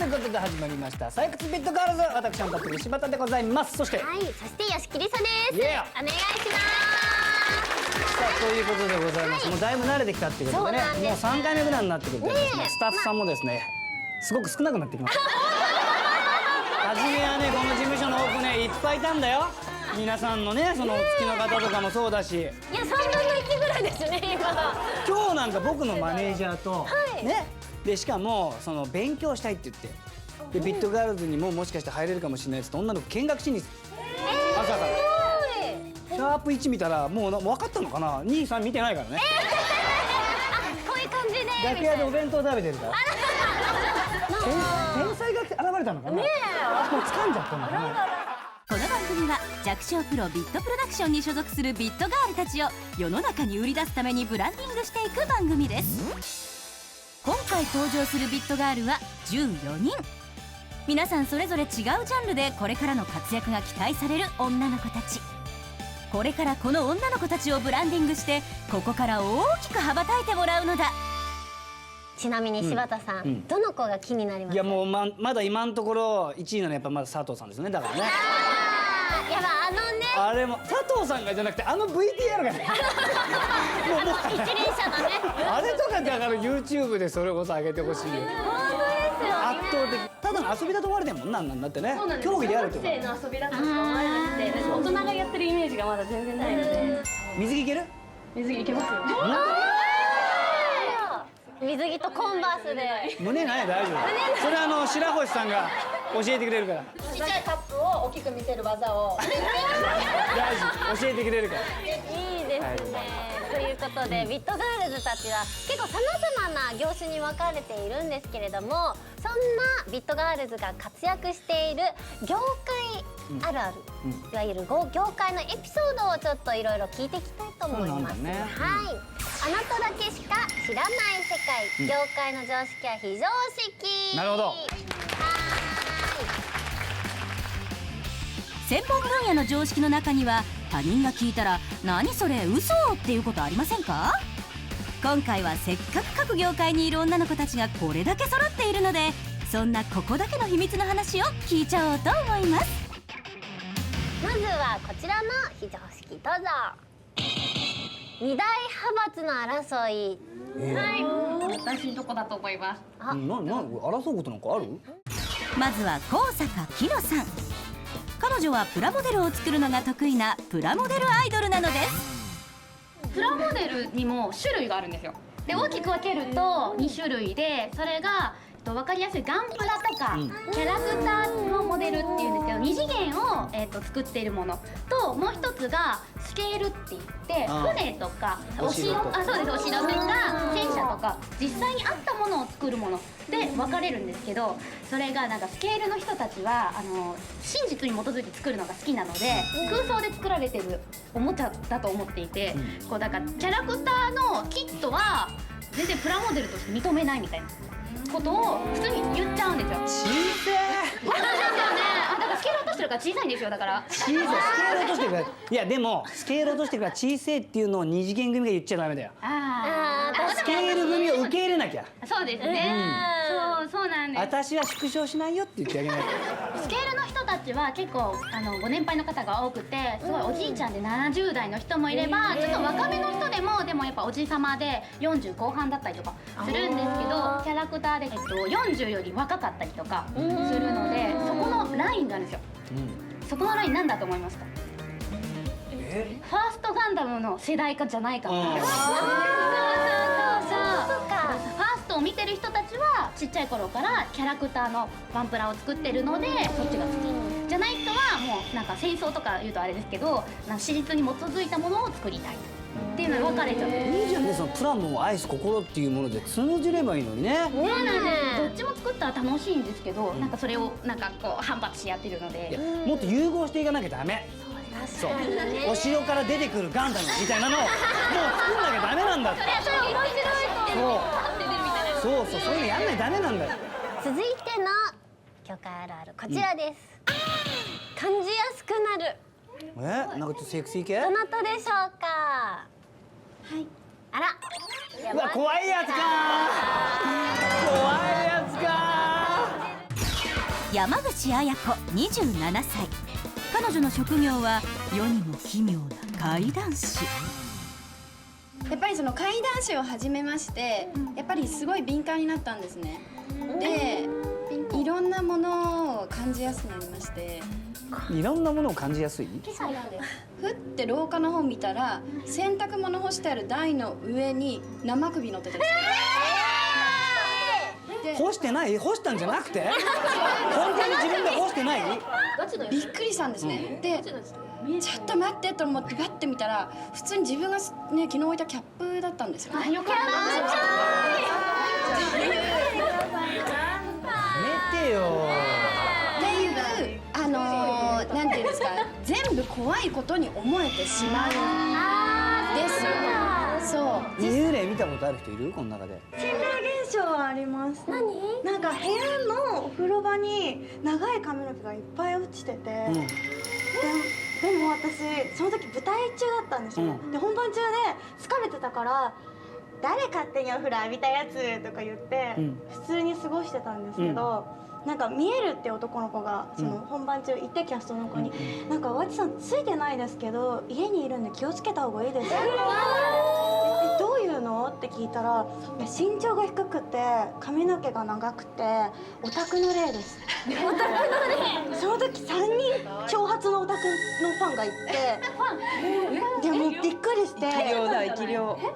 ということで始まりました採掘ビットガールズ、私アンタップル柴田でございます。そしてはい、そして吉木りさです。イエーお願いします。さあということでございます、もうだいぶ慣れてきたっていうことでね、そうなんですもう3回目ぐらいになってくるとですね、ねえスタッフさんもですねすごく少なくなってきました初めはねこの事務所の奥ねいっぱいいたんだよ。皆さんのねその月の方とかもそうだし、いや、3分の1ぐらいですね、今。今日なんか僕のマネージャーと、はいねでしかもその勉強したいって言ってでビットガールズにももしかして入れるかもしれないっつって女の子見学しに朝からシャープ1見たらもう分かったのかな、2、3見てないからね。こういう感じで。楽屋でお弁当食べてるから天才が現れたのかな、もう掴んじゃったのかな。この番組は弱小プロビットプロダクションに所属するビットガールたちを世の中に売り出すためにブランディングしていく番組です。今回登場するビットガールは14人。皆さんそれぞれ違うジャンルでこれからの活躍が期待される女の子たち。これからこの女の子たちをブランディングしてここから大きく羽ばたいてもらうのだ。ちなみに柴田さん、どの子が気になりますか？いやもうまだ今のところ1位なのはやっぱまだ佐藤さんですね。だからねやっぱね。あれも佐藤さんがじゃなくてVTR がね一輪車のね。あれとかだから YouTube でそれこそ上げてほしいよ。本当ですよ。圧倒的。ただの遊びだと思われてんもんなんだってね。競技でやるってこと。小学生の遊びだとしか思われなくて、大人がやってるイメージがまだ全然ないので。水着いける？水着いけますよ。水着とコンバースで。胸ない大丈夫。それ白星さんが教えてくれるから。ちっちゃいカップを大きく見せる技を。大丈夫教えてくれるから。いいですね。ということで、ビットガールズたちは結構さまざまな業種に分かれているんですけれども、そんなビットガールズが活躍している業界あるある、いわゆる業界のエピソードをちょっといろいろ聞いていきたいと思います。そうなんだね。はい。あなただけしか知らない世界、業界の常識は非常識。なるほど。専門分野の常識の中には他人が聞いたら何それ嘘っていうことありませんか？今回はせっかく各業界にいる女の子たちがこれだけ揃っているので、そんなここだけの秘密の話を聞いちゃおうと思います。まずはこちらの非常識、どうぞ。二大派閥の争い。はい。私のとこだと思います。争うことなんかある？まずは高坂きのさん。彼女はプラモデルを作るのが得意なプラモデルアイドルなのです。プラモデルにも種類があるんですよ。で、大きく分けると2種類で、それが分かりやすいガンプラとかキャラクターのモデルっていうんですけど、二次元を作っているものと、もう一つがスケールって言って船とかお城、そうです、お城とか戦車とか実際にあったものを作るもので分かれるんですけど、それがなんかスケールの人たちは真実に基づいて作るのが好きなので、空想で作られてるおもちゃだと思っていて、こうだからキャラクターのキットは全然プラモデルとして認めないみたいなことを普通に言っちゃうんですよ。小せそうですよね。だからスケール落としてるから小さいんですよ。だからスケール落としてるから。いやでもスケール落としてるから小せっていうのを二次元組が言っちゃダメだよ。スケール組を受け入れなきゃ。そうですね。そうなんです。私は縮小しないよって言ってあげないと。スケールの人たちは結構ご年配の方が多くて、すごいおじいちゃんで70代の人もいれば、ちょっと若めの人でもやっぱおじさまで40後半だったりとかするんですけど、キャラクターで40より若かったりとかするので、そこのラインがあるんですよ。そこのラインなんだと思いますか？ファーストガンダムの世代かじゃないか。そうファーストを見てる人たちはちっちゃい頃からキャラクターのガンプラを作ってるのでそっちが好きじゃない人はもうなんか戦争とか言うとあれですけど、史実に基づいたものを作りたいっていうのに分かれちゃってる。いいじゃんね、そのプラモを愛す心っていうもので通じればいいのにね。そうなんです。どっちも作ったら楽しいんですけど、なんかそれをなんかこう反発してやってるのいで。やもっと融合していかなきゃダメ。そうお城から出てくるガンダムみたいなのをもう作んなきゃダメなんだって。それ面白いってそうそういうのやんないとダメなんだよ。続いての業界あるある、こちらです。感じやすくなる。なんかちょっとセクシー系？どなたでしょうか？はい。あら。うわ怖いやつかー。怖いやつかー。山口彩子27歳。彼女の職業は世にも奇妙な怪談師。やっぱりその怪談師を始めまして、やっぱりすごい敏感になったんですね。で、いろんなものを感じやすくなりまして。いろんなものを感じやすい。そうなんです。ふって廊下の方見たら、洗濯物干してある台の上に生首乗ってたんですよ。干してない？干したんじゃなくて？本当に自分で干してない？びっくりしたんですね。で、ちょっと待ってと思ってバッて見たら、普通に自分がね昨日置いたキャップだったんですよね。よかった。やめてよ。っていうなんていうんですか、全部怖いことに思えてしまうんですよ。そう。幽霊見たことある人いる？この中で。心霊現象はあります。何？なんか部屋のお風呂場に長い髪の毛がいっぱい落ちてて、でも私その時舞台中だったんですよ。で本番中で疲れてたから誰勝手にお風呂浴びたやつとか言って普通に過ごしてたんですけど。なんか見えるって男の子がその本番中いて、キャストの子に「なんか和知さんついてないですけど家にいるんで気をつけた方がいいですよ」どういうのって聞いたら「身長が低くて髪の毛が長くてオタクの霊です」オタクの霊。その時3人長髪のオタクのファンがいて、でもうびっくりして、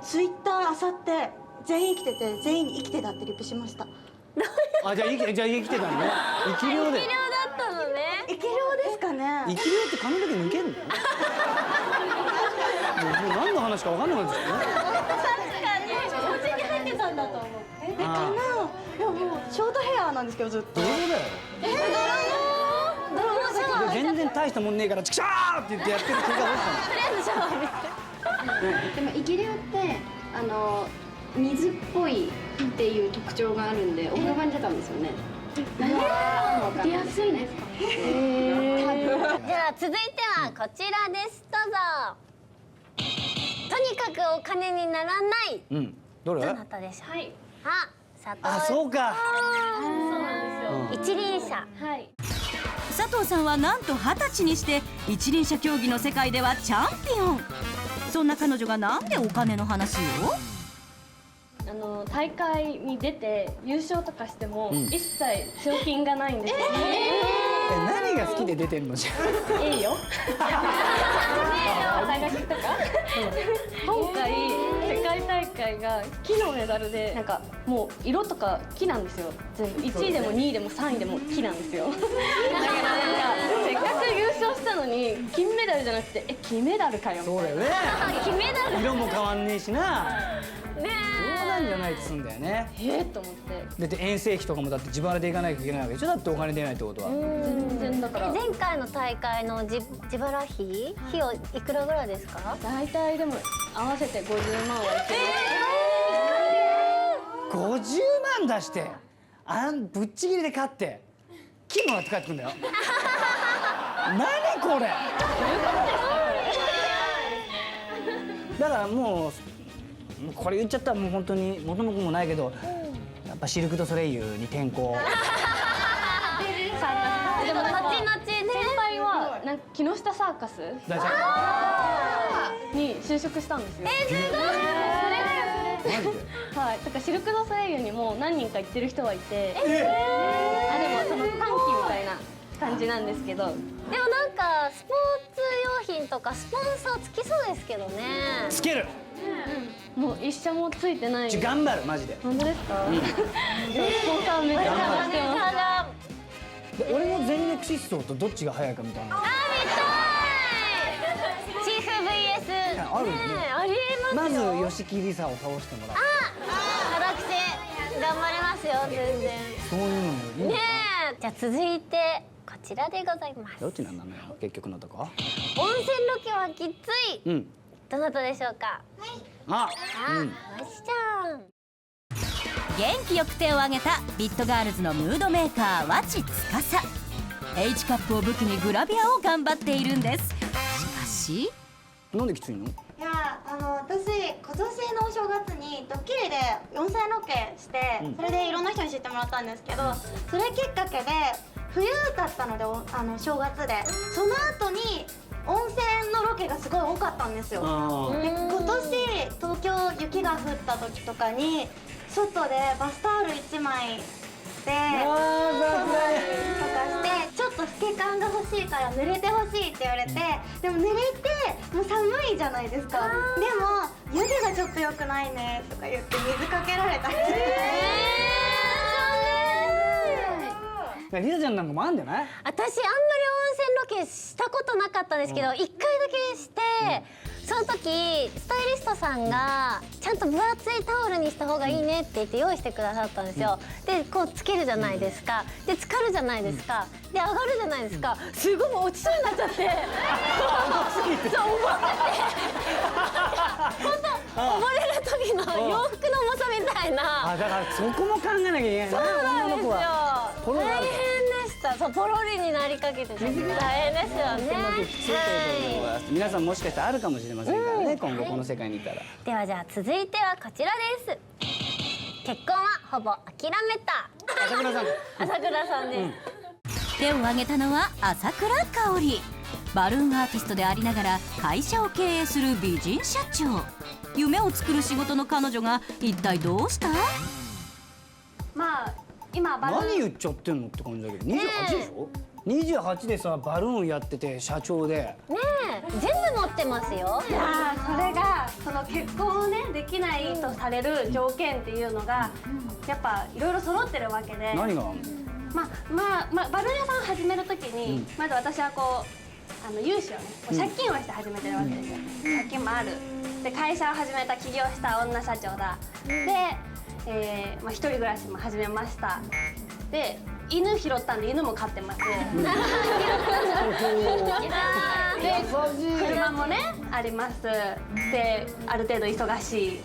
ツイッター漁って全員生きてて、全員に生きてたってリプしました。あ、じゃあ生きてたのね。生き量で。生き量だったのね。生き量ですかね。生き量って髪の毛抜けんの？もう何の話か分かんなくなっちゃったね。お家に入ってたんだと思う。かな。でももうショートヘアなんですけどずっと。泥だよ。泥全然大したもんねえからチクシャーって言ってやってる結果どうしたの？とりあえずシャワー浴びて。でも生き量って水っぽいっていう特徴があるんでお風呂場に出たんですよね。出やすいんですか？じゃあ続いてはこちらです。どうぞ。とにかくお金にならない。うん。どれ？どなたでしょう？はい。あ、佐藤。あ、そうか。そうなんですよ。一輪車。はい。佐藤さんはなんと20歳にして一輪車競技の世界ではチャンピオン。そんな彼女がなんでお金の話を？大会に出て優勝とかしても、一切賞金がないんですよ。何が好きで出てんのじゃ？いいよ。大学とか。今回世界大会が木のメダルで、なんかもう色とか木なんですよ。全部1位でも2位でも3位でも木なんですよ。だからなんかせっかく優勝したのに金メダルじゃなくて金メダルかよ。そうだよね。金メダル。色も変わんねえしな。ねそうなんじゃないとすんだよね。と思って。だって遠征費とかもだって自腹で行かなきゃいけないわけでしょ。だってお金出ないってことは。全然だから。前回の大会の自腹費をいくらぐらいですか？大体でも合わせて50万はいける。50万出してぶっちぎりで勝って金もらって帰ってくんだよ。何これ。だからもうこれ言っちゃったらもう本当に元も子もないけど、やっぱシルク・ドゥ・ソレイユに転向。でも後々ね。先輩はなんか木下サーカスに就職したんですよ。すごい。マジで？はい。だからシルク・ドゥ・ソレイユにも何人か行ってる人はいて、でもその短期みたいな感じなんですけど。でもなんかスポーツ用品とかスポンサーつきそうですけどね。つける。もう一社もついてない。頑張るマジで。本当ですか？スポンサーめっちゃ探してます。で俺の全力疾走とどっちが速いかみたいな。チーフ VS。あるよね。ありえますよ。まず吉木りさを倒してもらう。私頑張りますよ全然。そういうのもいいのか。ねえ。じゃあ続いてこちらでございます。どっちなんだのよ結局のとこ。温泉ロケはきつい。うん。どなたでしょうか？あ、わしちゃん。元気よく手を挙げたビットガールズのムードメーカー和知司。 H カップを武器にグラビアを頑張っているんです。しかしなんできついの？いや私今年のお正月にドッキリで4歳ロケして、それでいろんな人に知ってもらったんですけど、それきっかけで冬だったので正月でその後に温泉のロケがすごい多かったんですよ。で今年東京雪が降った時とかに外でバスタオル1枚でとかしてちょっと老け感が欲しいから濡れてほしいって言われて、でも濡れてもう寒いじゃないですか。でも湯気がちょっと良くないねとか言って水かけられたりして。リサちゃんなんかもあんじゃない？私あんまり温泉ロケしたことなかったんですけど、1回だけして、その時スタイリストさんがちゃんと分厚いタオルにした方がいいねって言って用意してくださったんですよ。でこうつけるじゃないですか、で浸かるじゃないですか、で上がるじゃないですか、すごいもう落ちそうになっちゃってそう重くて本当溺れる時の洋服の重さみたいな。あ、だからそこも考えなきゃいけないな。そうなんですよ。ポロがある大変でした。そうポロリになりかけて大変ですよね。はい、皆さんもしかしたらあるかもしれませんからね、今後この世界にいたら。ではじゃあ続いてはこちらです。結婚はほぼ諦めた。朝倉さん。朝倉さんです。手を挙げたのは朝倉香織。バルーンアーティストでありながら会社を経営する美人社長。夢を作る仕事の彼女が一体どうした？まあ今バルーン何言っちゃってんのって感じだけど、28でしょ？28でさ、バルーンやってて社長で。ねえ、全部持ってますよ。いやー、それがその結婚をねできないとされる条件っていうのがやっぱいろいろ揃ってるわけで。何が？バルーン屋さんを始めるときに、まず私はこう融資をね、借金をして始めてるわけですよ。借金もある。で会社を始めた起業した女社長だ。で、一人暮らしも始めました。で犬拾ったんで犬も飼ってます。で車もねあります。である程度忙しい。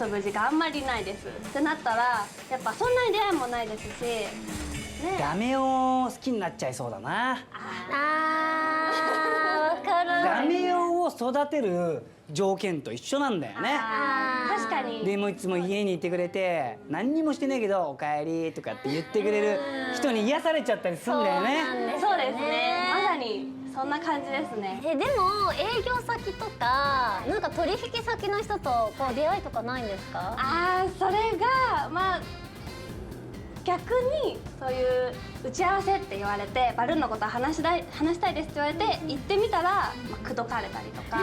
遊ぶ時間あんまりないですってなったらやっぱそんなに出会いもないですし、ね、ダメを好きになっちゃいそうだな。わかる。ダメを育てる条件と一緒なんだよね。確かに。でもいつも家にいてくれて何にもしてないけど「おかえり」とかって言ってくれる人に癒されちゃったりするんだよね。そうですね。まさにそんな感じですね。でも営業先とかなんか取引先の人とこう出会いとかないんですか？それがまあ逆にそういう打ち合わせって言われてバルーンのこと話したいですって言われて行ってみたら、口説かれたりとか。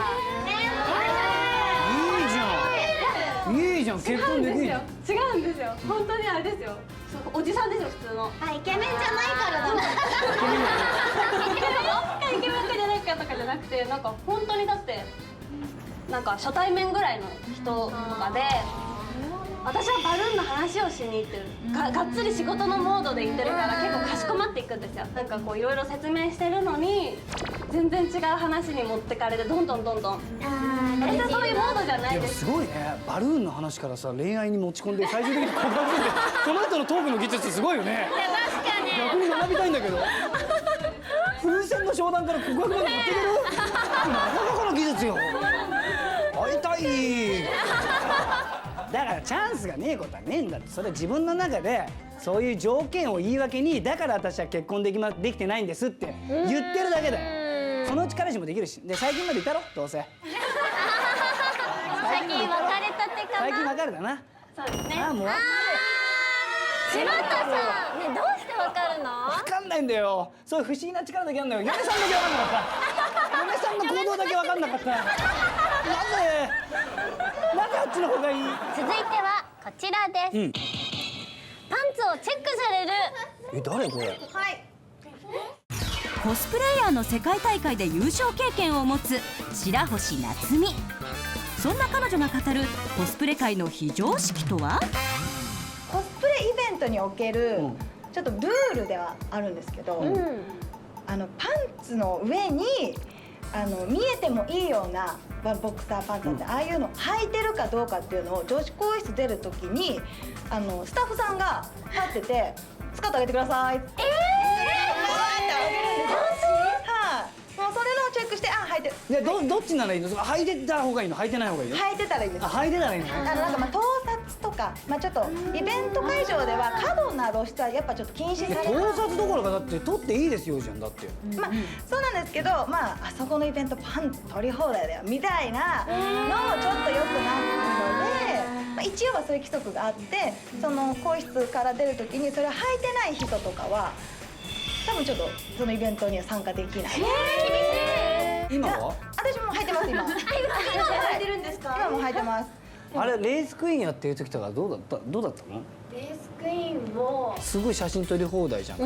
いいじゃん結婚できる。違うんですよ。本当にあれですよ。おじさんですよ普通の。イケメンじゃないからだもん。イケメンかじゃないかとかじゃなくて、なんか本当にだってなんか初対面ぐらいの人とかで。私はバルーンの話をしに行ってる。がっつり仕事のモードで行ってるから結構かしこまっていくんですよ。なんかこういろいろ説明してるのに全然違う話に持ってかれてどんどん。私はそういうモードじゃないでもです。すごいね、バルーンの話からさ恋愛に持ち込んで最終的に告白するってその後のトークの技術すごいよね。確かに。逆に学びたいんだけど風船の商談から告白まで持っていけるなかなかの技術よ。会いたいだからチャンスがねえことはねえんだって。それは自分の中でそういう条件を言い訳にだから私は結婚できてないんですって言ってるだけだよ。そのうち彼氏もできるし。で最近までいたろどうせ最近別れたてか最近な。別れたな。そうですね。ああもう柴田さん、ねどうしてわかるの？分かんないんだよ。そういう不思議な力だけあるんだよ。嫁さんだけ分かんなかった嫁さんの行動だけ分かんなかったなぜあっちの方がいい。続いてはこちらです。パンツをチェックされる。誰これ？コスプレイヤーの世界大会で優勝経験を持つ白星夏美。そんな彼女が語るコスプレ界の非常識とは？コスプレイベントにおけるちょっとルールではあるんですけど、パンツの上に見えてもいいようなボクサーパンツって、ああいうの履いてるかどうかっていうのを女子更衣室出るときにスタッフさんが立ってて「スカート上げてください」って。もうそれのチェックして履いてる。でどっちならいいの？履いてた方がいいの？履いてない方がいいの？履いてたらいいです。履いてたらいいの？なんか盗撮とか、ちょっとイベント会場では過度なな露出はやっぱちょっと禁止されて盗撮どころかだって撮っていいですよじゃんだってまあそうなんですけど、まああそこのイベントパンツ取り放題だよみたいなのもちょっと良くなるので、まあ、一応はそういう規則があって、その更衣室から出る時にそれを履いてない人とかは多分ちょっとそのイベントには参加できない。今は私も履いてます今。今履いてるんですか？今も履いてます。あれレースクイーンやってる時とかどうだったの？レースクイーンもすごい写真撮り放題じゃん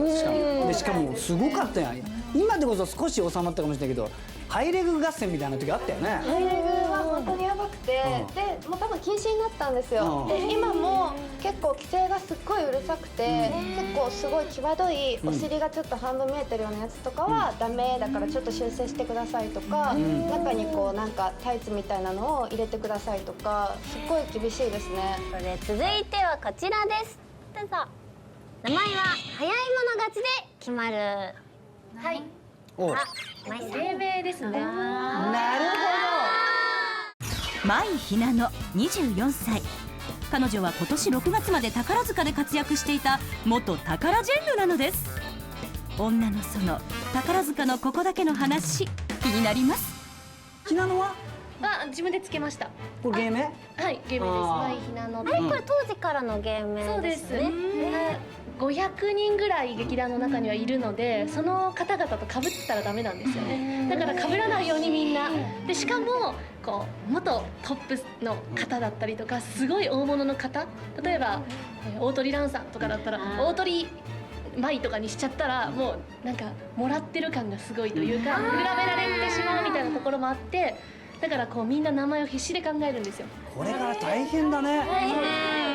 しかもすごかったやん。今でこそ少し収まったかもしれないけどハイレグ合戦みたいな時あったよね。ハイレグは本当にやばくて、でもう多分禁止になったんですよ。で今も結構規制がすっごいうるさくて、結構すごい際どいお尻がちょっと半分見えてるようなやつとかはダメだからちょっと修正してくださいとか、中にこうなんかタイツみたいなのを入れてくださいとか、すっごい厳しいですね。それ続いてはこちらです。どうぞ。名前は早い者勝ちで決まる。はい、おうまいさん。芸名ですね。なる舞ひなの24歳。彼女は今年6月まで宝塚で活躍していた元宝ジェンヌなのです。女の園宝塚のここだけの話、気になります。ひなのはあ、自分でつけました。これ芸名？はい、芸名です。舞ひなの。これ当時からの芸名そうですですね。 500人ぐらい劇団の中にはいるので、その方々と被ってたらダメなんですよね。だから被らないようにみんなで、しかもこう元トップの方だったりとか、すごい大物の方、例えば大鳥蘭さんとかだったら大鳥舞とかにしちゃったら、もうなんかもらってる感がすごいというか、比べられてしまうみたいなところもあって、だからこうみんな名前を必死で考えるんですよ。これから大変だね。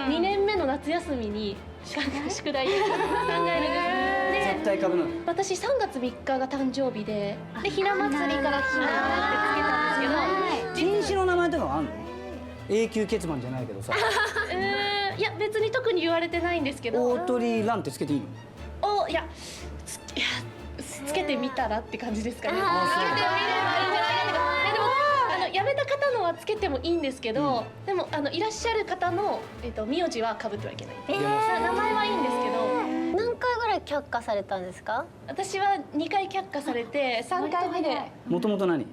2年目の夏休みに宿題考えるんです。絶対株なの。私3月3日が誕生日で、ひな祭りからひなってつけたんですけど、禁止の名前とかはあんの？永久欠番じゃないけどさ。いや別に特に言われてないんですけど、大鳥蘭ってつけていいの？いやつけてみたらって感じですかね。つけてみればいいんじゃないかな。でも辞めた方のはつけてもいいんですけど、でもいらっしゃる方の名字は被ってはいけない。名前はいいんですけど。何回ぐらい却下されたんですか？私は2回却下されて、3回目でもともと何？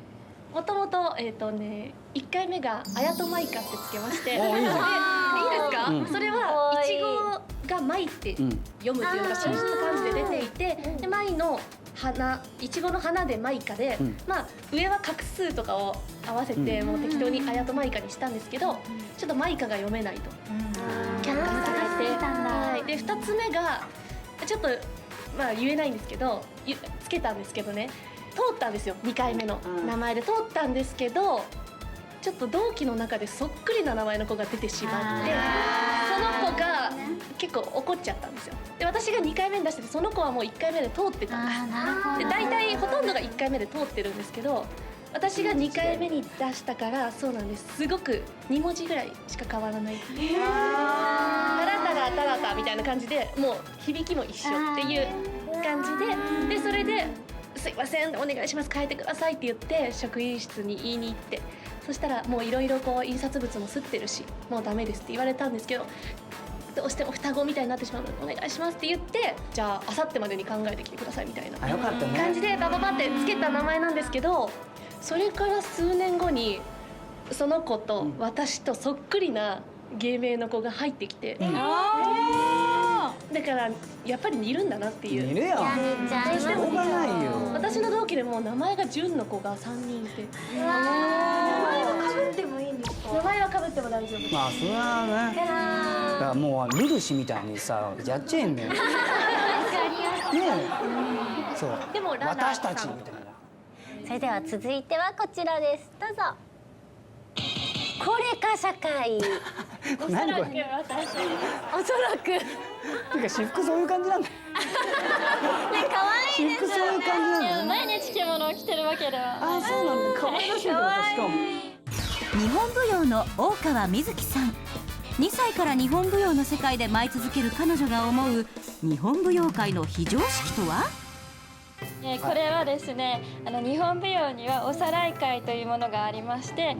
もともと1回目が綾戸舞香ってつけまして、おいいじゃん。いいですか、うんそれはいちごが舞って読むっていうのがそうした感じで出ていて、で舞の花、いちごの花で舞香で、まあ上は画数とかを合わせてもう適当に綾戸舞香にしたんですけど、ちょっと舞香が読めないと却下されて、はい、で2つ目がちょっとまあ言えないんですけど、つけたんですけどね、通ったんですよ。2回目の名前で通ったんですけど、ちょっと同期の中でそっくりな名前の子が出てしまって、その子が結構怒っちゃったんですよ。で私が2回目に出してて、その子はもう1回目で通ってたんです。で大体ほとんどが1回目で通ってるんですけど、私が2回目に出したから、そうなんです、すごく2文字ぐらいしか変わらない。タラタラタラタみたいな感じで、もう響きも一緒っていう感じで、それですいませんお願いします変えてくださいって言って職員室に言いに行って、そしたらもういろいろこう印刷物も刷ってるしもうダメですって言われたんですけど、どうしても双子みたいになってしまうのでお願いしますって言って、じゃあ明後日までに考えてきてくださいみたいなよかったね。感じでバババってつけた名前なんですけど、それから数年後にその子と私とそっくりな芸名の子が入ってきて、だからやっぱり似るんだなっていう。似るよ。似ちゃいますよ。しょうがないよ。私の同期でも名前が純の子が3人いて、名前は被ってもいいんですか？名前は被っても大丈夫。まあそれはね。だからもうルルシみたいにさやっちゃえんだよ。ねえ。そう。でもララ私たちみたいな。それでは続いてはこちらです。どうぞ。これか社会。何これ。おそらく。ね、てか私服そういう感じなんだよ。可愛いです私服そういう感じなんだよ。毎日着物を着てるわけでは。あ、そうなんだ。可愛らしいんだよ。しかも。日本舞踊の大川瑞希さん。2歳から日本舞踊の世界で舞い続ける彼女が思う日本舞踊界の非常識とは？これはですね、日本舞踊にはおさらい会というものがありまして、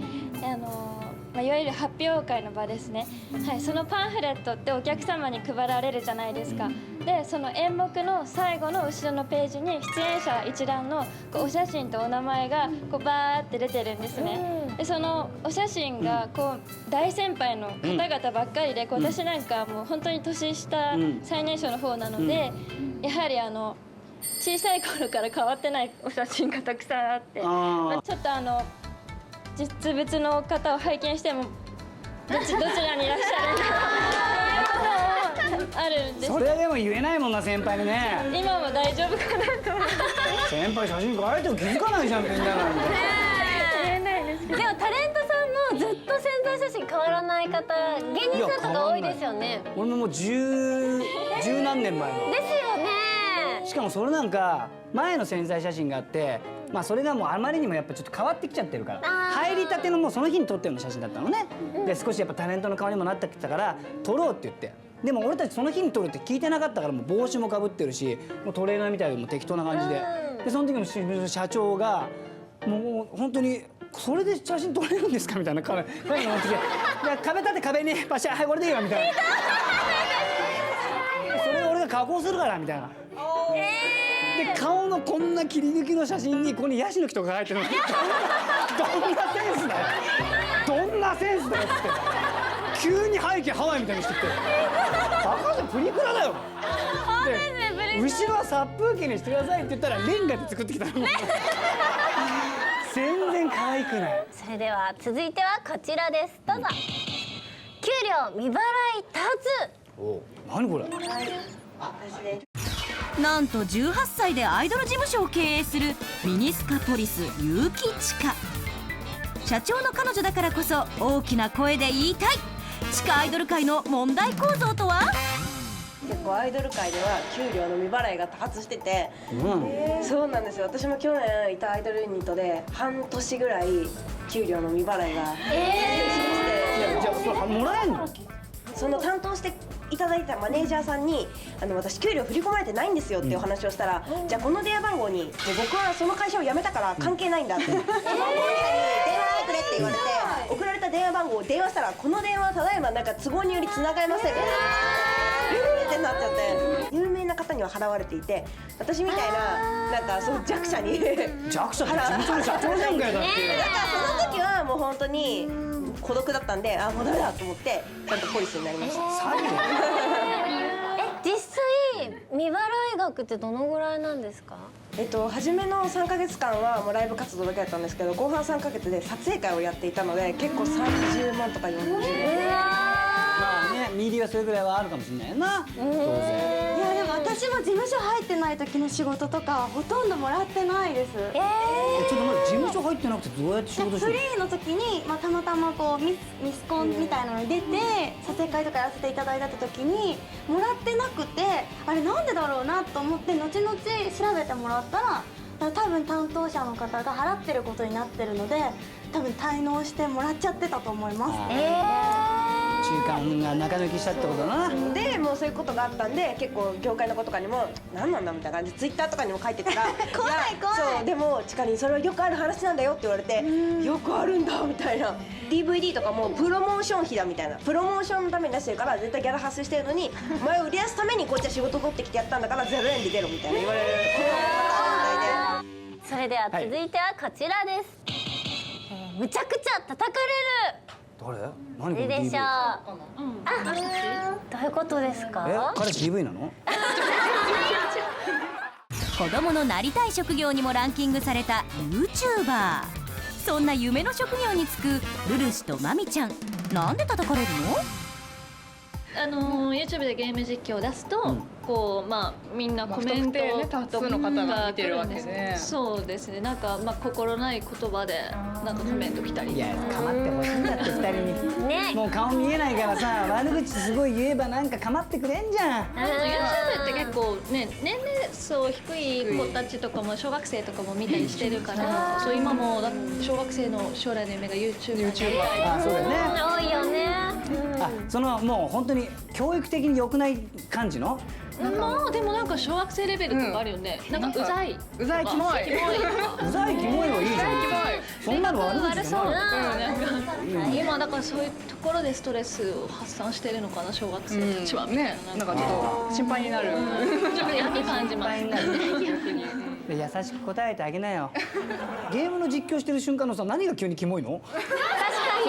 いわゆる発表会の場ですね、はい、そのパンフレットってお客様に配られるじゃないですか。でその演目の最後の後ろのページに出演者一覧のこうお写真とお名前がこうバーって出てるんですね。でそのお写真がこう大先輩の方々ばっかりで、こう私なんかもう本当に年下最年少の方なので、やはり小さい頃から変わってないお写真がたくさんあって、ちょっと実物の方を拝見してもどちらにいらっしゃるんだろうっていうこともあるんです。それでも言えないもんな、先輩にね。今も大丈夫かなと思って。先輩写真変えても気づかないじゃんみんななんて。言えないですけど。でもタレントさんもずっと宣材写真変わらない方、芸人さんとか多いですよね。俺ももう十何年前の。ですよね。しかもそれなんか前の宣材写真があって、まあそれがもうあまりにもやっぱちょっと変わってきちゃってるから、入りたてのもうその日に撮ってるの写真だったのね。で少しやっぱタレントの顔にもなってきたから撮ろうって言って、でも俺たちその日に撮るって聞いてなかったから、もう帽子もかぶってるし、もうトレーナーみたいでもう適当な感じで、でその時の社長がもう本当にそれで写真撮れるんですかみたいな彼が持ってきて、壁立て壁にパシャ、はいこれでいいよみたいな、それを俺が加工するからみたいな。で顔のこんな切り抜きの写真にここにヤシの木とか入ってるのどんなセンスだよ、どんなセンスだよっつって急に背景ハワイみたいにしてきて、バカじゃんプリクラだよ。で後ろは殺風景にしてくださいって言ったらレンガで作ってきたの。全然可愛くない。それでは続いてはこちらです。どうぞ。給料未払い多お何これ。なんと18歳でアイドル事務所を経営するミニスカポリス結城千佳。社長の彼女だからこそ大きな声で言いたい地下アイドル界の問題構造とは。結構アイドル界では給料の未払いが多発してて、そうなんですよ。私も去年いたアイドルユニットで半年ぐらい給料の未払いが発生しまして、じゃあそれもらえんの？その担当していただいたマネージャーさんに私給料振り込まれてないんですよっていうお話をしたら、じゃあこの電話番号に僕はその会社を辞めたから関係ないんだって、その本社に電話してくれって言われて送られた電話番号を電話したら、この電話はただいまなんか都合により繋がりませんみたいなってなっちゃって、有名な方には払われていて、私みたいななんかそう弱者に弱者って事務所の社長じゃんかよ。だってだからその時はもう本当に孤独だったんで、あもうダメだと思ってちゃんとポリスになりました。実際未払い額ってどのぐらいなんですか？初めの3ヶ月間はもうライブ活動だけだったんですけど、後半3ヶ月で撮影会をやっていたので結構30万とか40万。まあね、ミリはそれぐらいはあるかもしれないよな、当然。いやでも私も事務所入ってない時の仕事とかほとんどもらってないです。ちょっと待って、事務所入ってなくてどうやって仕事してるフリーの時に、たまたまこうミスコンみたいなのに出て撮影会とかやらせていただいた時にもらってなくて、あれなんでだろうなと思って後々調べてもらったら、多分担当者の方が払ってることになってるので、多分滞納してもらっちゃってたと思います。中間が中抜きしたってことだな。でもうそういうことがあったんで、結構業界の子とかにも何なんだみたいな感じでツイッターとかにも書いてたら怖い怖い。そうでもチカにそれはよくある話なんだよって言われて、よくあるんだみたいな。 DVD とかもプロモーション費だみたいな、プロモーションのために出してるから絶対ギャラ発生してるのに、お前を売り出すためにこっちは仕事取ってきてやったんだから0円で出ろみたいな言われるこの問題で。それでは続いてはこちらです。むちゃくちゃ叩かれる。誰？何これで DV？ しょう。どういうことですか？彼氏 DV なの？子供のなりたい職業にもランキングされた YouTuber。 そんな夢の職業に就くルルシとマミちゃん、なんで叩かれるの？YouTube でゲーム実況を出すと、こうみんなコメントとかが来るんですね。そうですね。なんか心ない言葉でなんかコメント来たり。いや構ってほしいんだって2人に。ね。もう顔見えないからさ、悪口すごい言えばなんか構ってくれんじゃん。YouTube って結構ね、年齢層低い子たちとかも小学生とかも見たりしてるから、そう今も小学生の将来の夢が YouTuber。あ、そうだよね。多いよね。そのもう本当に教育的に良くない感じの。まあでもなんか小学生レベルとかあるよね。なんかうざい、うざい、キモい、うざいキモいはいいじゃん。そんなの悪口じゃない。今だからそういうところでストレスを発散してるのかな、小学生たちはみたいな。なんかちょっと心配になる。ちょっと闇感じます。逆に。優しく答えてあげなよ。ゲームの実況してる瞬間のさ、何が急にキモいの？確か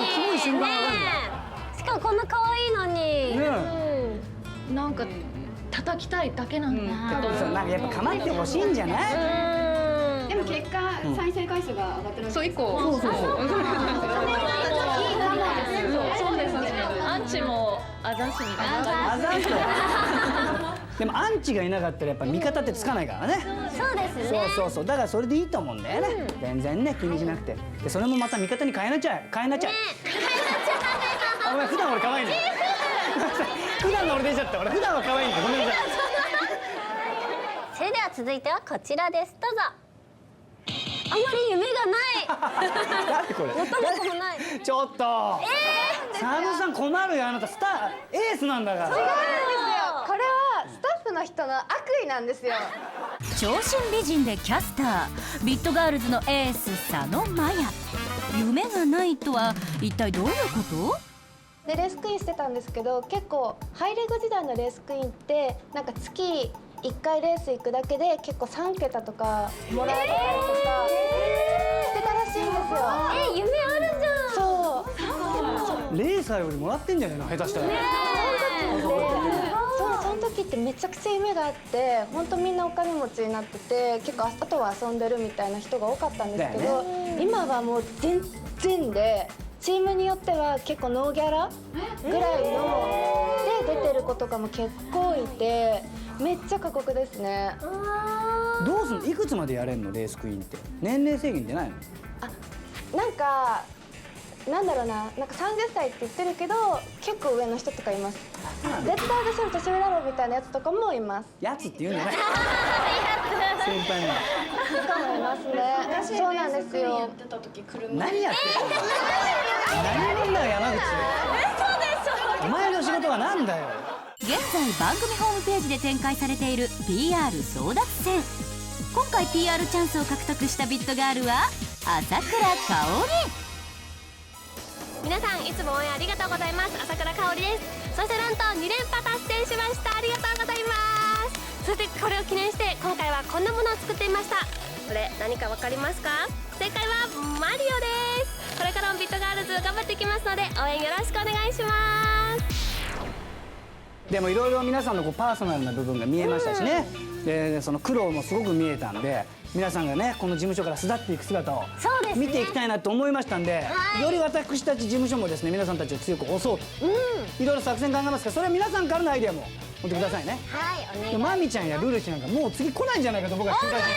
にキモい瞬間があるんだよ。しかもこんな可愛いのに。なんか叩きたいだけなんだけど。そう、なんかやっぱ構えてほしいんじゃない？でも結果再生回数が上がってる。そう、1個。そう。そうですね。アンチもあざんすみたいな。あざんす。でもアンチがいなかったらやっぱ味方ってつかないからね。そうですね。そう。だからそれでいいと思うんだよね。全然ね、気にしなくて。でそれもまた味方に変えなっちゃう。あ、ごめん、普段俺可愛いの。普段の俺出ちゃった。俺普段は可愛いんだ。ごめんなさい。それでは続いてはこちらです。どうぞ。あまり夢がない。誰これ？元も子もない。ちょっと。サムさん困るよ、あなたスターエースなんだから。これはスタッフの人の悪意なんですよ。長身美人でキャスター、ビットガールズのエース佐野真也。夢がないとは一体どういうこと？でレースクイーンしてたんですけど、結構ハイレグ時代のレースクイーンってなんか月1回レース行くだけで結構3桁とかもらえたりとかしてたらしいんですよ。夢あるじゃん。そうレーサーよりもらってんじゃないの、下手したら。その時ってめちゃくちゃ夢があって、本当みんなお金持ちになってて、結構あとは遊んでるみたいな人が多かったんですけど、今はもう全然で、チームによっては結構ノーギャラぐらいので出てる子とかも結構いて、めっちゃ過酷ですね。どうすんの？いくつまでやれんの、レースクイーンって。年齢制限ってないの？なんかなんだろうな、なんか30歳って言ってるけど結構上の人とかいます。絶対私より年上だろうみたいなやつとかもいます。やつって言うんじゃない？先輩の。とかもいますね。そうなんですよ。何やってんの？何者だよ、山口。お前の仕事はなんだよ。現在番組ホームページで展開されている PR 争奪戦。今回 PR チャンスを獲得したビットガールは朝倉香織。皆さんいつも応援ありがとうございます。朝倉香織です。そしてなんと2連覇達成しました。ありがとうございます。そしてこれを記念して今回はこんなものを作ってみました。これ何かわかりますか？正解はマリオです。これからもビットガールズ頑張っていきますので応援よろしくお願いします。でもいろいろ皆さんのこうパーソナルな部分が見えましたしね。でその苦労もすごく見えたんで、皆さんがねこの事務所から巣立っていく姿を見ていきたいなと思いましたんで、より私たち事務所もですね皆さんたちを強く押そうといろいろ作戦考えますから、それは皆さんからのアイデアも持ってくださいね。はい、お願いしでます。マミちゃんやルルシなんかもう次来ないんじゃないかと僕は心配してま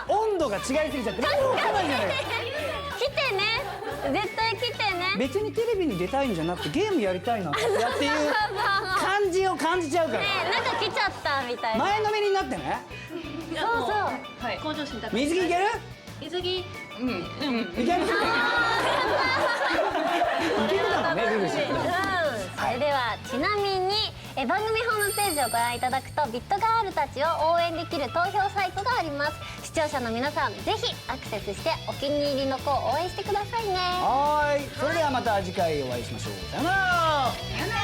す。温度が違いすぎちゃってもう来ないんじゃないか。来てね、絶対来てね。別にテレビに出たいんじゃなくてゲームやりたいなっていう感じを感じちゃうから。なんか来ちゃったみたいな。前のめりになってね。そうそう。はい。向上心高い。水着いける？水着。いける？いけるだもんね、ルルシ。それではちなみに番組ホームページをご覧いただくとビットガールたちを応援できる投票サイトがあります。視聴者の皆さんぜひアクセスしてお気に入りの子を応援してくださいね。はい、それではまた次回お会いしましょう。さよなら。さよなら。